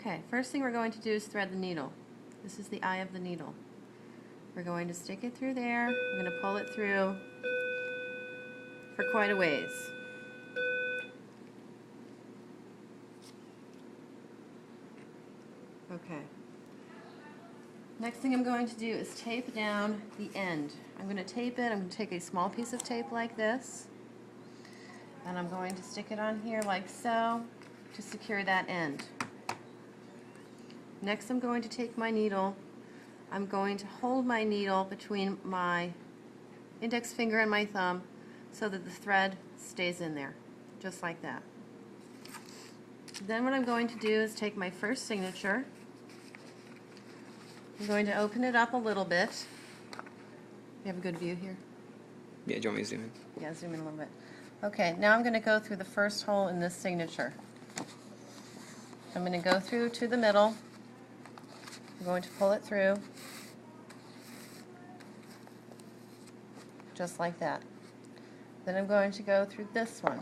Okay, first thing we're going to do is thread the needle. This is the eye of the needle. We're going to stick it through there. We're going to pull it through for quite a ways. Okay. Next thing I'm going to do is tape down the end. I'm going to tape it. I'm going to take a small piece of tape like this, and I'm going to stick it on here like so to secure that end. Next, I'm going to take my needle. I'm going to hold my needle between my index finger and my thumb so that the thread stays in there, just like that. Then what I'm going to do is take my first signature. I'm going to open it up a little bit. You have a good view here? Yeah, do you want me to zoom in? Yeah, zoom in a little bit. Okay, now I'm going to go through the first hole in this signature. I'm going to go through to the middle. I'm going to pull it through, just like that. Then I'm going to go through this one.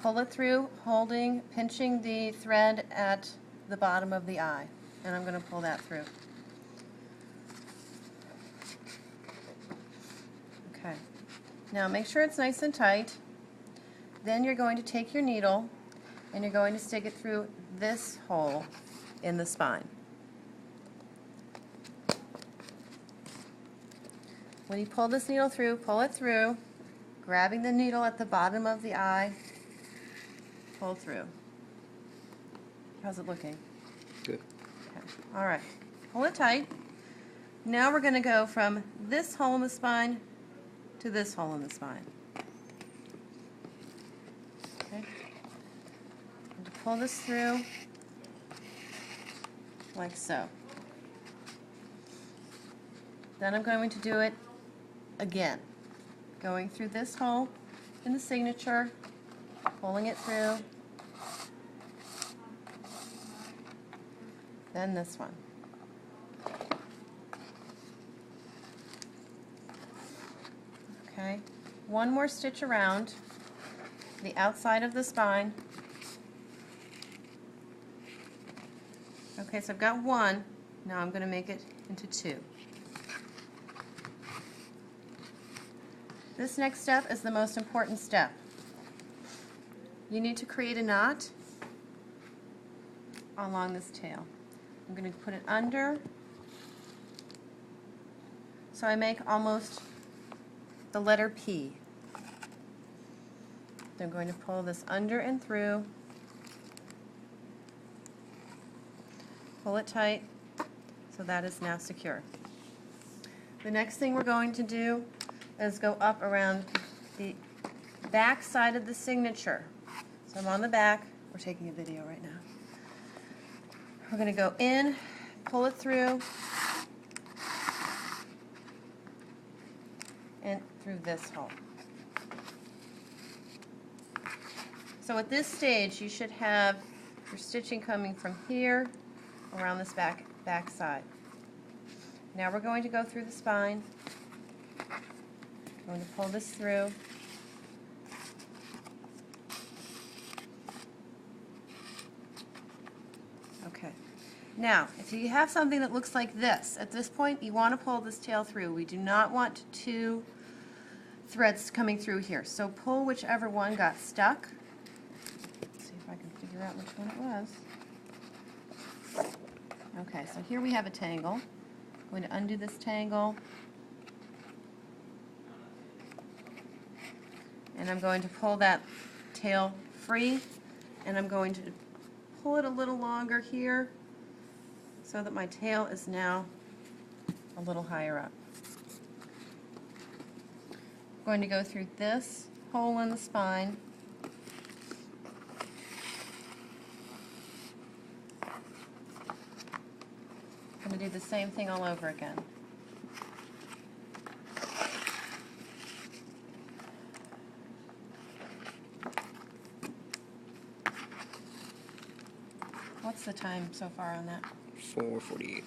Pull it through, pinching the thread at the bottom of the eye. And I'm going to pull that through. Okay. Now make sure it's nice and tight. Then you're going to take your needle and you're going to stick it through this hole in the spine. When you pull this needle through, pull it through, grabbing the needle at the bottom of the eye, pull through. How's it looking? Good. Okay. All right. Pull it tight. Now we're going to go from this hole in the spine to this hole in the spine. Okay. And to pull this through like so. Then I'm going to do it again, going through this hole in the signature, pulling it through, then this one. Okay, one more stitch around the outside of the spine. Okay, so I've got one. Now I'm going to make it into two. This next step is the most important step. You need to create a knot along this tail. I'm going to put it under, so I make almost the letter P. Then I'm going to pull this under and through, pull it tight, so that is now secure. The next thing we're going to do is go up around the back side of the signature. So I'm on the back. We're taking a video right now. We're going to go in, pull it through, and through this hole. So at this stage, you should have your stitching coming from here around this back side. Now we're going to go through the spine. I'm going to pull this through. Okay. Now, if you have something that looks like this, at this point you want to pull this tail through. We do not want two threads coming through here. So pull whichever one got stuck. Let's see if I can figure out which one it was. Okay, so here we have a tangle. I'm going to undo this tangle. And I'm going to pull that tail free, and I'm going to pull it a little longer here so that my tail is now a little higher up. I'm going to go through this hole in the spine. I'm going to do the same thing all over again. What's the time so far on that? 4:48.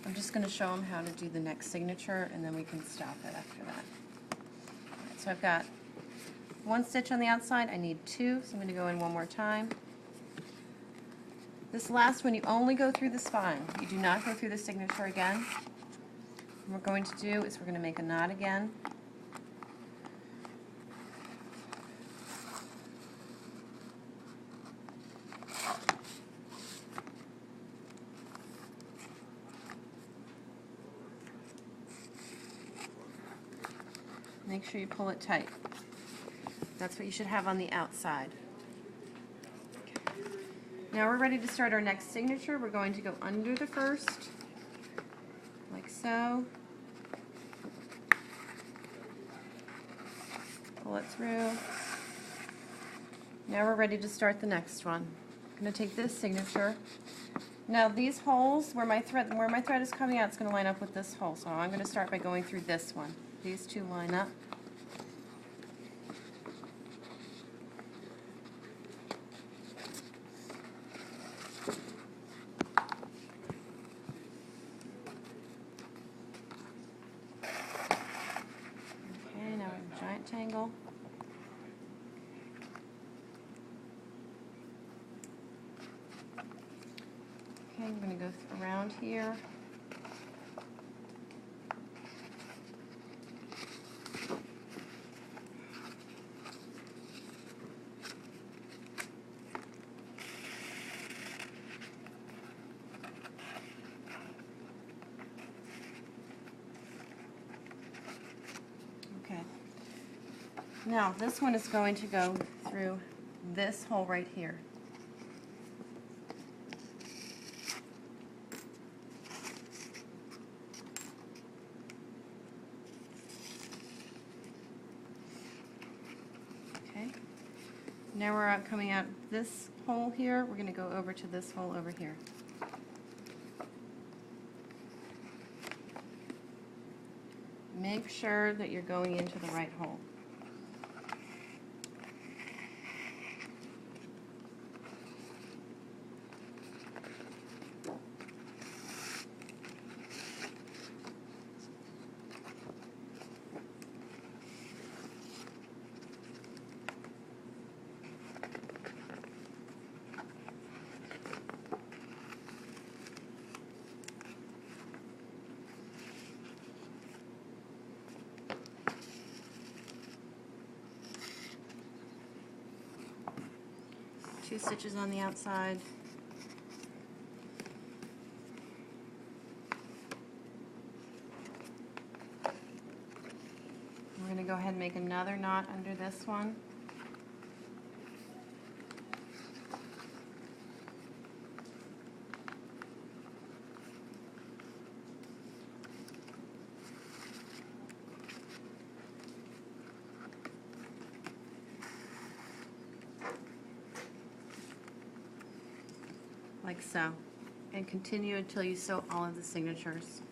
I'm just going to show them how to do the next signature, and then we can stop it after that. All right, so I've got one stitch on the outside, I need 2, so I'm going to go in one more time. This last one, you only go through the spine. You do not go through the signature again. What we're going to do is we're going to make a knot again. Make sure you pull it tight. That's what you should have on the outside. Now we're ready to start our next signature. We're going to go under the first, like so. Pull it through. Now we're ready to start the next one. I'm going to take this signature. Now these holes, where my thread is coming out, it's going to line up with this hole. So I'm going to start by going through this one. These two line up. Okay, now we have a giant tangle. Okay, I'm going to go around here. Okay. Now this one is going to go through this hole right here. Okay. Now we're coming out this hole here. We're going to go over to this hole over here. Make sure that you're going into the right hole. Two stitches on the outside. We're going to go ahead and make another knot under this one. Like so, and continue until you sew all of the signatures.